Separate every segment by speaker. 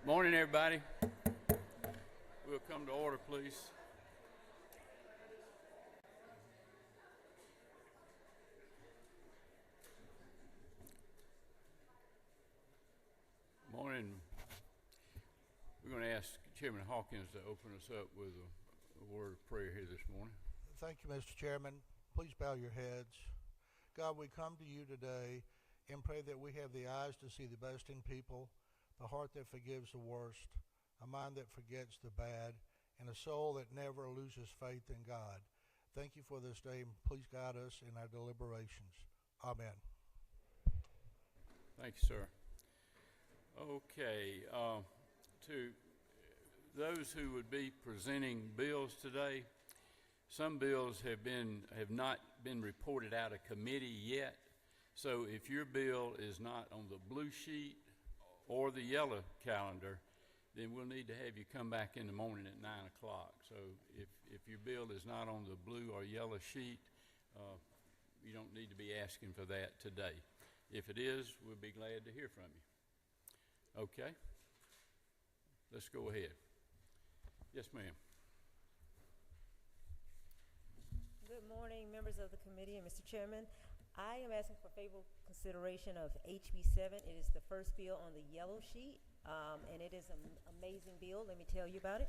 Speaker 1: Morning, everybody. We'll come to order, please. Morning. We're going to ask Chairman Hawkins to open us up with a word of prayer here this morning.
Speaker 2: Thank you, Mr. Chairman. Please bow your heads. God, we come to you today and pray that we have the eyes to see the best in people, the heart that forgives the worst, a mind that forgets the bad, and a soul that never loses faith in God. Thank you for this day, and please guide us in our deliberations. Amen.
Speaker 1: Thank you, sir. Okay, to those who would be presenting bills today, some bills have not been reported out of committee yet. So if your bill is not on the blue sheet or the yellow calendar, then we'll need to have you come back in the morning at 9 o'clock. So if your bill is not on the blue or yellow sheet, you don't need to be asking for that today. If it is, we'll be glad to hear from you. Okay? Let's go ahead. Yes, ma'am.
Speaker 3: Good morning, members of the committee and Mr. Chairman. I am asking for favorable consideration of HB 7. It is the first bill on the yellow sheet, and it is an amazing bill. Let me tell you about it.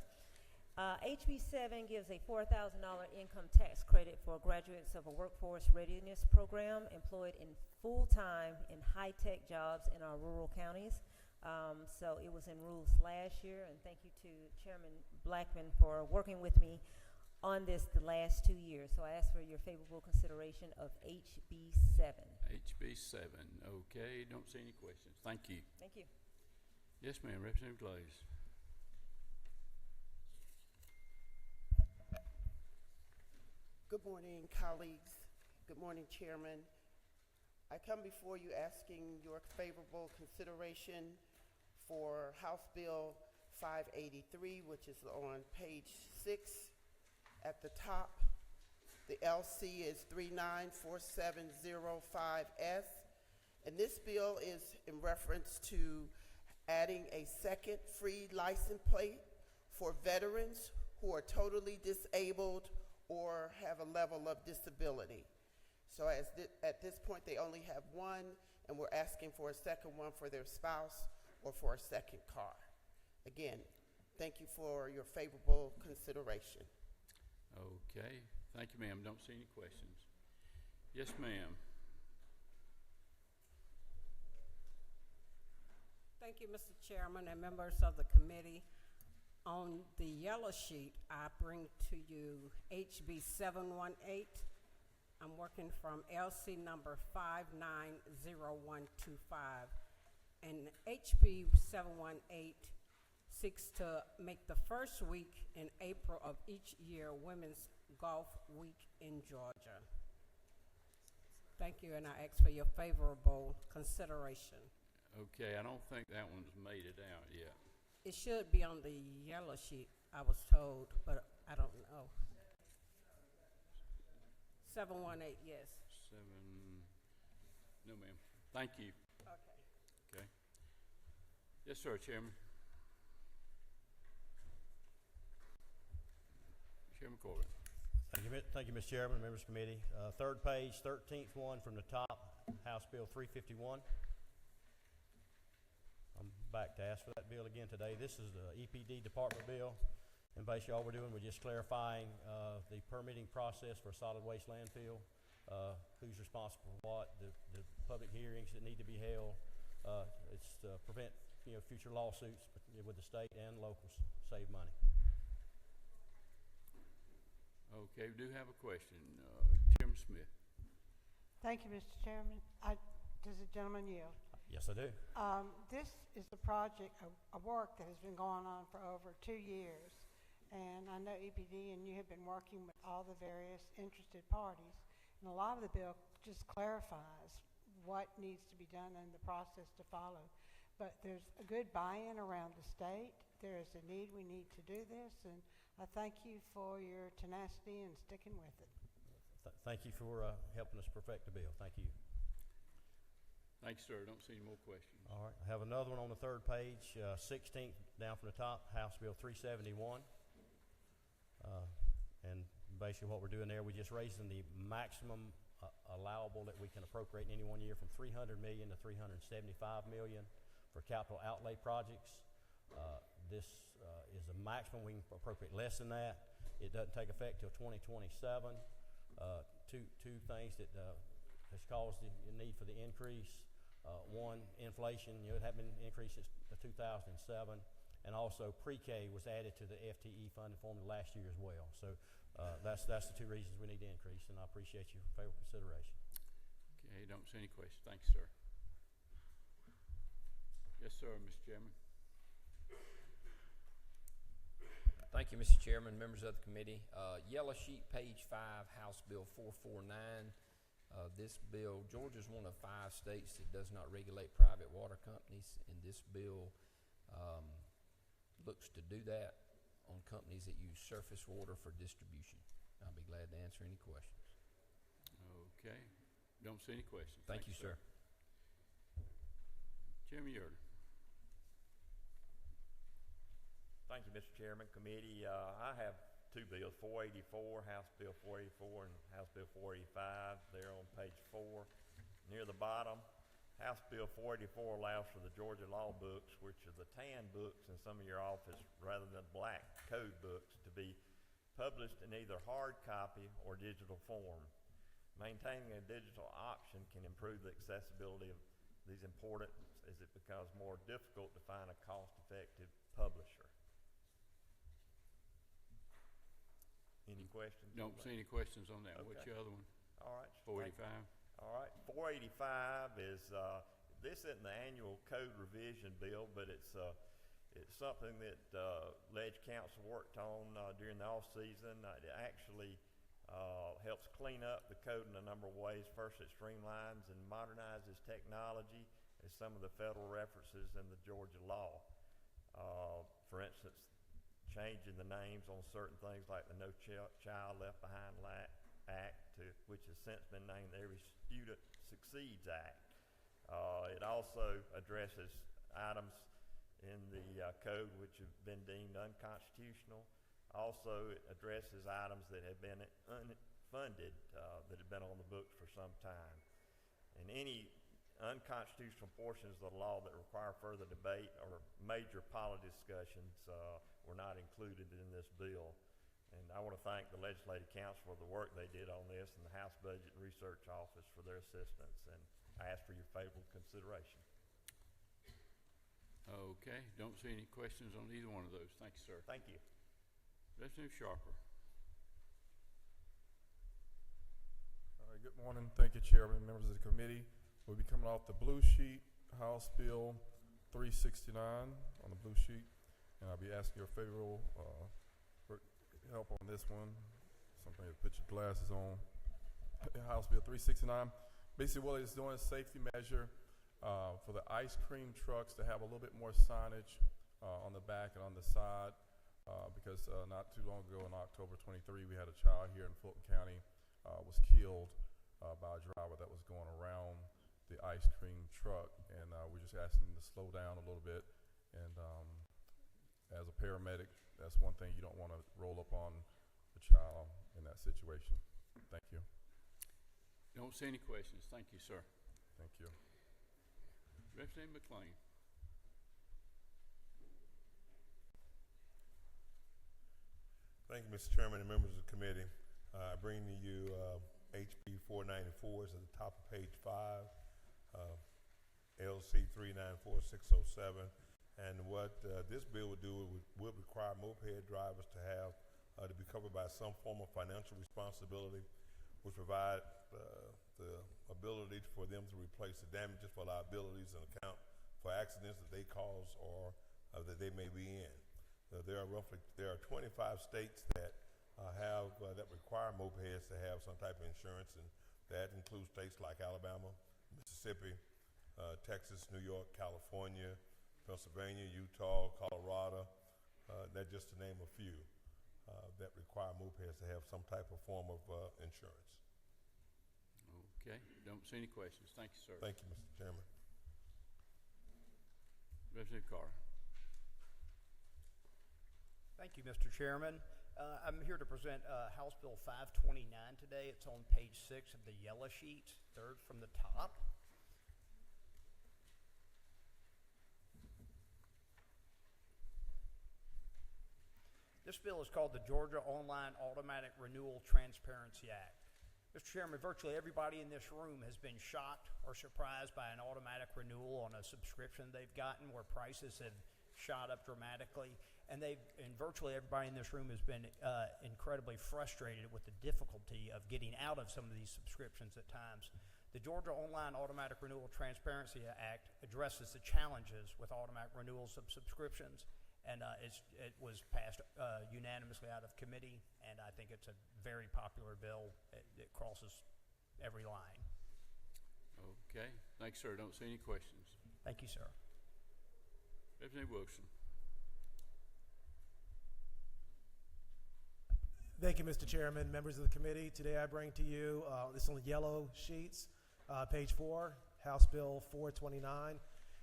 Speaker 3: HB 7 gives a $4,000 income tax credit for graduates of a workforce readiness program employed in full-time in high-tech jobs in our rural counties. So it was in rules last year, and thank you to Chairman Blackman for working with me on this the last 2 years. So I ask for your favorable consideration of HB 7.
Speaker 1: HB 7. Okay, don't see any questions. Thank you.
Speaker 3: Thank you.
Speaker 1: Yes, ma'am. Representative Glaze.
Speaker 4: Good morning, colleagues. Good morning, Chairman. I come before you asking your favorable consideration for House Bill 583, which is on page 6 at the top. The LC is 394705S, and this bill is in reference to adding a second free license plate for veterans who are totally disabled or have a level of disability. So at this point, they only have one, and we're asking for a second one for their spouse or for a second car. Again, thank you for your favorable consideration.
Speaker 1: Okay. Thank you, ma'am. Don't see any questions. Yes, ma'am.
Speaker 5: Thank you, Mr. Chairman and members of the committee. On the yellow sheet, I bring to you HB 718. I'm working from LC number 590125. And HB 718 seeks to make the first week in April of each year Women's Golf Week in Georgia. Thank you, and I ask for your favorable consideration.
Speaker 1: Okay, I don't think that one's made it out yet.
Speaker 5: It should be on the yellow sheet, I was told, but I don't know. 718, yes.
Speaker 1: 7. No, ma'am. Thank you.
Speaker 5: Okay.
Speaker 1: Okay. Yes, sir, Chairman. Chairman Corbett.
Speaker 6: Thank you, Mr. Chairman, members of the committee. Third page, 13th one from the top, House Bill 351. I'm back to ask for that bill again today. This is the EPD department bill. And basically all we're doing, we're just clarifying the permitting process for a solid waste landfill, who's responsible for what, the public hearings that need to be held. It's to prevent future lawsuits with the state and locals, save money.
Speaker 1: Okay, we do have a question. Chairman Smith.
Speaker 7: Thank you, Mr. Chairman. Does the gentleman yield?
Speaker 6: Yes, I do.
Speaker 7: This is the project, a work that has been going on for over 2 years. And I know EPD and you have been working with all the various interested parties. And a lot of the bill just clarifies what needs to be done and the process to follow. But there's a good buy-in around the state. There is a need, we need to do this. And I thank you for your tenacity and sticking with it.
Speaker 6: Thank you for helping us perfect the bill. Thank you.
Speaker 1: Thanks, sir. Don't see any more questions.
Speaker 6: All right, I have another one on the third page, 16th down from the top, House Bill 371. And basically what we're doing there, we're just raising the maximum allowable that we can appropriate in any one year from $300 million to $375 million for capital outlay projects. This is the maximum. We can appropriate less than that. It doesn't take effect till 2027. Two things that has caused the need for the increase. One, inflation, it had been increased since 2007, and also pre-K was added to the FTE funding formula last year as well. So that's the two reasons we need to increase, and I appreciate your favorable consideration.
Speaker 1: Okay, don't see any questions. Thanks, sir. Yes, sir, Mr. Chairman.
Speaker 8: Thank you, Mr. Chairman, members of the committee. Yellow sheet, page 5, House Bill 449. This bill, Georgia's one of 5 states that does not regulate private water companies, and this bill looks to do that on companies that use surface water for distribution. I'll be glad to answer any questions.
Speaker 1: Okay, don't see any questions.
Speaker 8: Thank you, sir.
Speaker 1: Chairman Yerler.
Speaker 9: Thank you, Mr. Chairman. Committee, I have 2 bills, 484, House Bill 484 and House Bill 485. They're on page 4. Near the bottom, House Bill 484 allows for the Georgia law books, which are the tan books in some of your office rather than black code books, to be published in either hard copy or digital form. Maintaining a digital option can improve the accessibility of these important as it becomes more difficult to find a cost-effective publisher. Any questions?
Speaker 1: Don't see any questions on that.
Speaker 9: Okay.
Speaker 1: What's your other one?
Speaker 9: All right.
Speaker 1: 485?
Speaker 9: All right. 485 is, this isn't the annual code revision bill, but it's something that Ledge Council worked on during the off season. It actually helps clean up the code in a number of ways. First, it streamlines and modernizes technology as some of the federal references in the Georgia law. For instance, changing the names on certain things like the No Child Left Behind Act, which has since been named the Every Student Succeeds Act. It also addresses items in the code which have been deemed unconstitutional. Also, it addresses items that have been unfunded, that have been on the books for some time. And any unconstitutional portions of the law that require further debate or major policy discussions were not included in this bill. And I want to thank the Legislative Council for the work they did on this and the House Budget and Research Office for their assistance. And I ask for your favorable consideration.
Speaker 1: Okay, don't see any questions on either one of those. Thank you, sir.
Speaker 9: Thank you.
Speaker 1: Representative Sharper.
Speaker 10: All right, good morning. Thank you, Chairman, members of the committee. We'll be coming off the blue sheet, House Bill 369 on the blue sheet, and I'll be asking your favorable help on this one. Something to put your glasses on. House Bill 369. Basically, what it's doing is safety measure for the ice cream trucks to have a little bit more signage on the back and on the side, because not too long ago in October 23, we had a child here in Fulton County was killed by a driver that was going around the ice cream truck, and we're just asking them to slow down a little bit. And as a paramedic, that's one thing you don't want to roll up on a child in that situation. Thank you.
Speaker 1: Don't see any questions. Thank you, sir.
Speaker 10: Thank you.
Speaker 1: Representative McLean.
Speaker 11: Thank you, Mr. Chairman and members of the committee. I bring to you HB 494 is at the top of page 5, LC 394607. And what this bill would do would require moped drivers to have to be covered by some form of financial responsibility, which provide the ability for them to replace the damages for liabilities and account for accidents that they cause or that they may be in. There are 25 states that that require mopeds to have some type of insurance, and that includes states like Alabama, Mississippi, Texas, New York, California, Pennsylvania, Utah, Colorado. That's just to name a few that require mopeds to have some type of form of insurance.
Speaker 1: Okay, don't see any questions. Thank you, sir.
Speaker 11: Thank you, Mr. Chairman.
Speaker 1: Representative Carr.
Speaker 12: Thank you, Mr. Chairman. I'm here to present House Bill 529 today. It's on page 6 of the yellow sheet, third from the top. This bill is called the Georgia Online Automatic Renewal Transparency Act. Mr. Chairman, virtually everybody in this room has been shocked or surprised by an automatic renewal on a subscription they've gotten where prices have shot up dramatically. And virtually everybody in this room has been incredibly frustrated with the difficulty of getting out of some of these subscriptions at times. The Georgia Online Automatic Renewal Transparency Act addresses the challenges with automatic renewals of subscriptions, and it was passed unanimously out of committee, and I think it's a very popular bill. It crosses every line.
Speaker 1: Okay. Thanks, sir. Don't see any questions.
Speaker 12: Thank you, sir.
Speaker 1: Representative Wilson.
Speaker 13: Thank you, Mr. Chairman, members of the committee. Today I bring to you, this is on the yellow sheets, page 4, House Bill 429.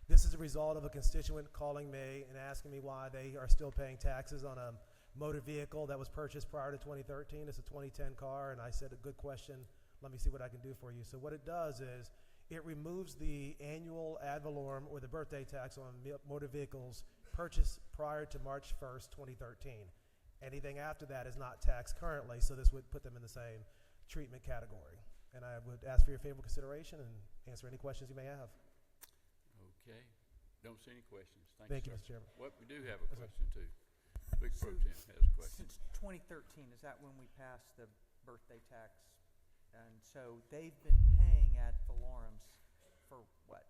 Speaker 13: This is a result of a constituent calling me and asking me why they are still paying taxes on a motor vehicle that was purchased prior to 2013. It's a 2010 car, and I said, a good question. Let me see what I can do for you. So what it does is it removes the annual ad valorem or the birthday tax on motor vehicles purchased prior to March 1st, 2013. Anything after that is not taxed currently, so this would put them in the same treatment category. And I would ask for your favorable consideration and answer any questions you may have.
Speaker 1: Okay. Don't see any questions.
Speaker 13: Thank you,
Speaker 1: sir.
Speaker 13: Mr. Chairman.
Speaker 1: What we do have a question too. Big Pro Tem has a question.
Speaker 14: Since 2013, is that when we passed the birthday tax? And so they've been paying ad valorem for what?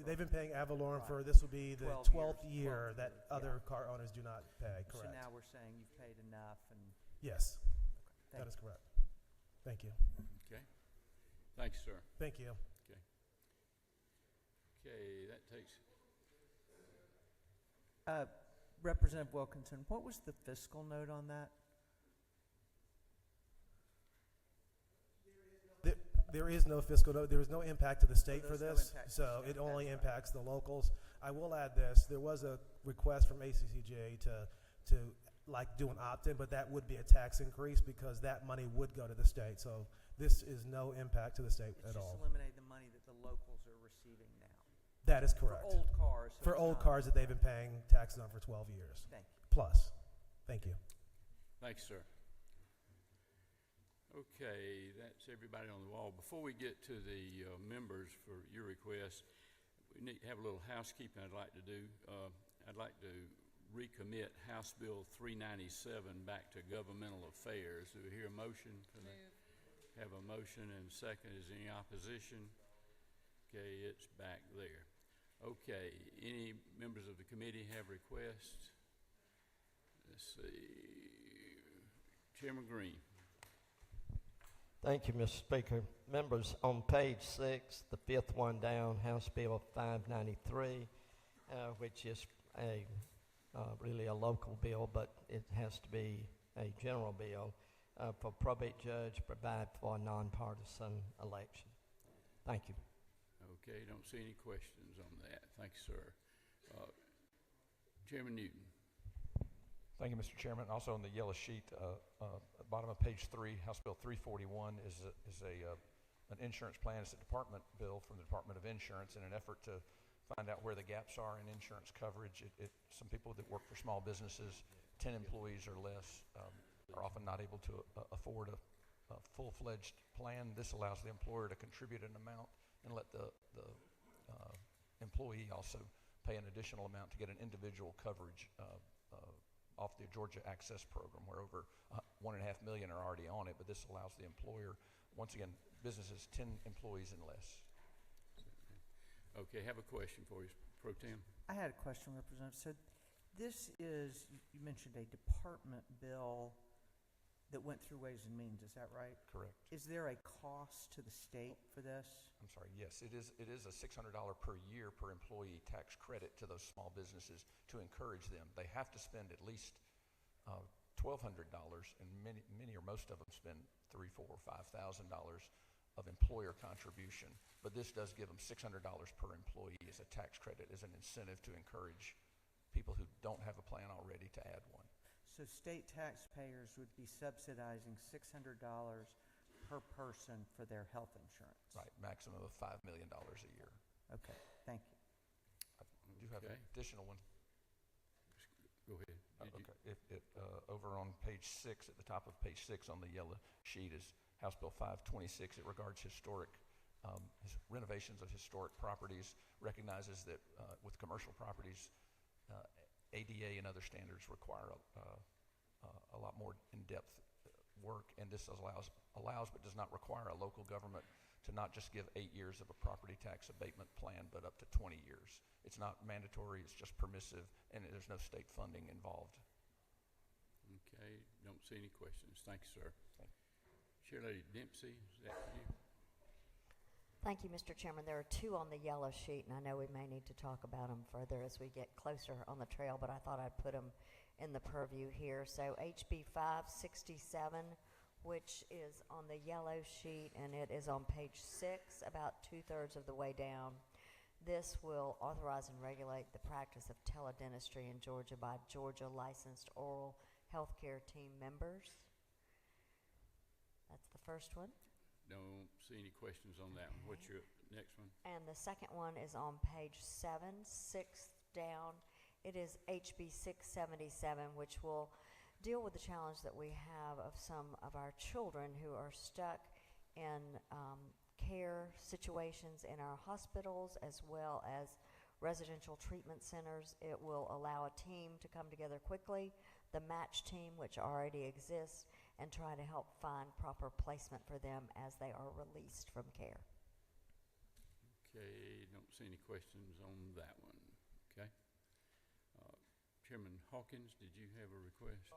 Speaker 13: They've been paying ad valorem
Speaker 14: Right.
Speaker 13: for, this will be the 12th year
Speaker 14: 12
Speaker 13: that
Speaker 14: years,
Speaker 13: other
Speaker 14: yeah.
Speaker 13: car owners do not pay, correct?
Speaker 14: So now we're saying you've paid enough and.
Speaker 13: Yes,
Speaker 14: Okay,
Speaker 13: that is correct. Thank you.
Speaker 1: Okay. Thanks, sir.
Speaker 13: Thank you.
Speaker 1: Okay. Okay, that takes.
Speaker 14: Representative Wilkinson, what was the fiscal note on that?
Speaker 13: There is no fiscal note. There is no impact to the state for
Speaker 14: there's no
Speaker 13: this,
Speaker 14: impact to
Speaker 13: so
Speaker 14: the
Speaker 13: it
Speaker 14: state.
Speaker 13: only
Speaker 14: That's
Speaker 13: impacts the locals. I will add this. There was a request from ACCJ to like do an opt-in, but that would be a tax increase because that money would go to the state. So this is no impact to the state
Speaker 14: It's
Speaker 13: at all.
Speaker 14: just eliminate the money that the locals are receiving now.
Speaker 13: That is correct.
Speaker 14: For old cars. so
Speaker 13: For
Speaker 14: it's
Speaker 13: old
Speaker 14: not-
Speaker 13: cars that they've been paying taxes on for 12 years.
Speaker 14: Thank you.
Speaker 13: Plus. Thank you.
Speaker 1: Thanks, sir. Okay, that's everybody on the wall. Before we get to the members for your request, we need to have a little housekeeping I'd like to do. I'd like to recommit House Bill 397 back to Governmental Affairs. Do we hear a motion for that? Have a motion and second. Is there any opposition? Okay, it's back there. Okay, any members of the committee have requests? Let's see. Chairman Green.
Speaker 15: Thank you, Mr. Speaker. Members, on page 6, the fifth one down, House Bill 593, which is really a local bill, but it has to be a general bill for probate judge, provide for a nonpartisan election. Thank you.
Speaker 1: Okay, don't see any questions on that. Thanks, sir. Chairman Newton.
Speaker 16: Thank you, Mr. Chairman. Also on the yellow sheet, bottom of page 3, House Bill 341 is an insurance plan. It's a department bill from the Department of Insurance in an effort to find out where the gaps are in insurance coverage. Some people that work for small businesses, 10 employees or less, are often not able to afford a full-fledged plan. This allows the employer to contribute an amount and let the employee also pay an additional amount to get an individual coverage off the Georgia Access Program, where over 1.5 million are already on it, but this allows the employer, once again, businesses 10 employees and less.
Speaker 1: Okay, have a question for you, Pro Tem.
Speaker 14: I had a question, Representative. So this is, you mentioned a department bill that went through Ways and Means, is that right?
Speaker 16: Correct.
Speaker 14: Is there a cost to the state for this?
Speaker 16: I'm sorry, yes, it is a $600 per year per employee tax credit to those small businesses to encourage them. They have to spend at least $1,200, and many or most of them spend $3,000, $4,000, $5,000 of employer contribution, but this does give them $600 per employee as a tax credit, as an incentive to encourage people who don't have a plan already to add one.
Speaker 14: So state taxpayers would be subsidizing $600 per person for their health insurance?
Speaker 16: Right, maximum of $5 million a year.
Speaker 14: Okay, thank you.
Speaker 16: I do have an
Speaker 1: Okay.
Speaker 16: additional one.
Speaker 1: Go ahead. Did you-
Speaker 16: Okay, over on page 6, at the top of page 6 on the yellow sheet is House Bill 526. It regards renovations of historic properties, recognizes that with commercial properties, ADA and other standards require a lot more in-depth work, and this allows but does not require a local government to not just give 8 years of a property tax abatement plan, but up to 20 years. It's not mandatory, it's just permissive, and there's no state funding involved.
Speaker 1: Okay, don't see any questions. Thank you, sir.
Speaker 16: Thank
Speaker 1: Chairlady Dempsey, is that you?
Speaker 17: Thank you, Mr. Chairman. There are two on the yellow sheet, and I know we may need to talk about them further as we get closer on the trail, but I thought I'd put them in the purview here. So HB 567, which is on the yellow sheet, and it is on page 6, about 2/3 of the way down. This will authorize and regulate the practice of teledentistry in Georgia by Georgia licensed oral healthcare team members. That's the first one.
Speaker 1: Don't see any questions on that one. What's your next one?
Speaker 17: And the second one is on page 7, 6th down. It is HB 677, which will deal with the challenge that we have of some of our children who are stuck in care situations in our hospitals as well as residential treatment centers. It will allow a team to come together quickly, the match team, which already exists, and try to help find proper placement for them as they are released from care.
Speaker 1: Okay, don't see any questions on that one. Okay. Chairman Hawkins, did you have a request?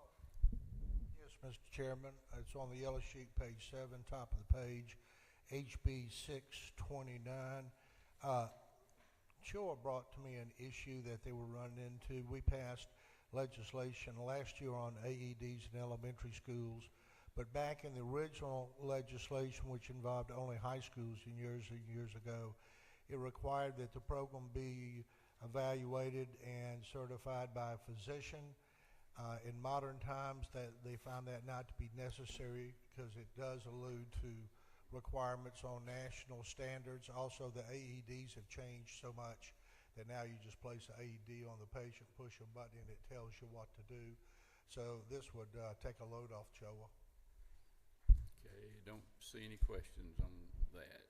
Speaker 2: Yes, Mr. Chairman. It's on the yellow sheet, page 7, top of the page, HB 629. CHOA brought to me an issue that they were running into. We passed legislation last year on AEDs in elementary schools, but back in the original legislation, which involved only high schools years ago, it required that the program be evaluated and certified by a physician. In modern times, that they found that not to be necessary because it does allude to requirements on national standards. Also, the AEDs have changed so much that now you just place an AED on the patient, push a button, and it tells you what to do. So this would take a load off CHOA.
Speaker 1: Okay, don't see any questions on that.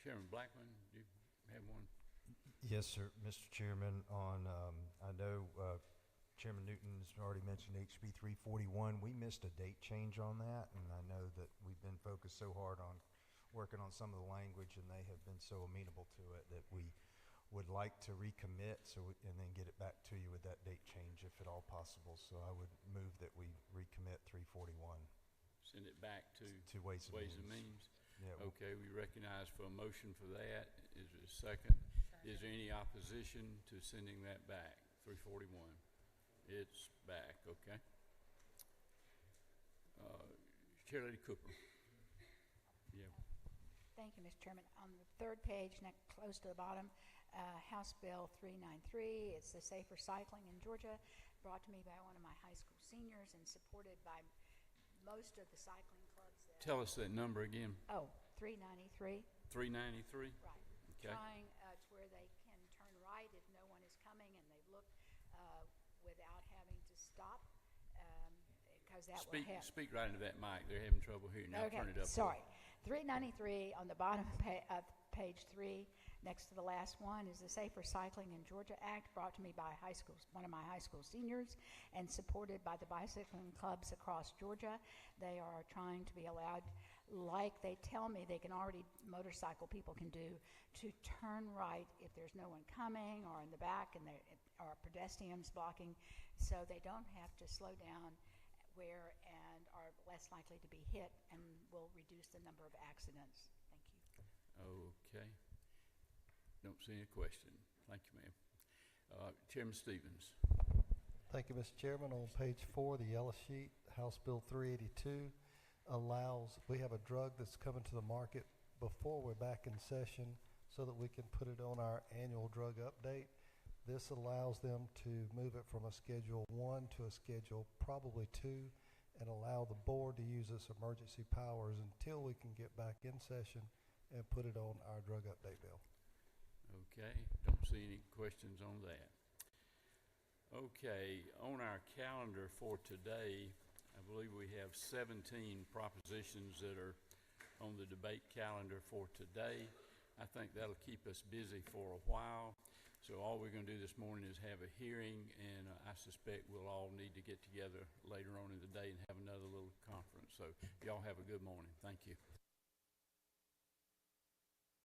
Speaker 1: Chairman Blackman, do you have one?
Speaker 18: Yes, sir, Mr. Chairman. I know Chairman Newton's already mentioned HB 341. We missed a date change on that, and I know that we've been focused so hard on working on some of the language, and they have been so amenable to it that we would like to recommit and then get it back to you with that date change if at all possible. So I would move that we recommit 341.
Speaker 1: Send it back to
Speaker 18: Ways and
Speaker 1: Means.
Speaker 18: Yeah,
Speaker 1: Okay, we recognize for a motion for that. Is there a second? Is there any opposition to sending that back? 341. It's back, okay. Chairlady Cooper. Yeah.
Speaker 19: Thank you, Mr. Chairman. On the third page, close to the bottom, House Bill 393. It's the Safer Cycling in Georgia, brought to me by one of my high school seniors and supported by most of the cycling clubs.
Speaker 1: Tell us that number again.
Speaker 19: Oh, 393.
Speaker 1: 393?
Speaker 19: Right.
Speaker 1: Okay.
Speaker 19: Trying to where they can turn right if no one is coming, and they look without having to stop, because that will help.
Speaker 1: Speak right into that mic. They're having trouble hearing. Now
Speaker 19: Okay,
Speaker 1: turn it up.
Speaker 19: sorry. 393 on the bottom of page 3, next to the last one, is the Safer Cycling in Georgia Act, brought to me by one of my high school seniors and supported by the bicycling clubs across Georgia. They are trying to be allowed, like they tell me motorcycle people can do, to turn right if there's no one coming or in the back and there are pedestrians blocking, so they don't have to slow down and are less likely to be hit, and will reduce the number of accidents. Thank you.
Speaker 1: Okay. Don't see any question. Thank you, ma'am. Chairman Stevens.
Speaker 20: Thank you, Mr. Chairman. On page 4, the yellow sheet, House Bill 382.
Speaker 2: we have a drug that's coming to the market before we're back in session so that we can put it on our annual drug update. This allows them to move it from a Schedule 1 to a Schedule probably 2 and allow the board to use its emergency powers until we can get back in session and put it on our drug update bill.
Speaker 1: Okay, don't see any questions on that. Okay, on our calendar for today, I believe we have 17 propositions that are on the debate calendar for today. I think that'll keep us busy for a while. So all we're going to do this morning is have a hearing, and I suspect we'll all need to get together later on in the day and have another little conference. So y'all have a good morning. Thank you.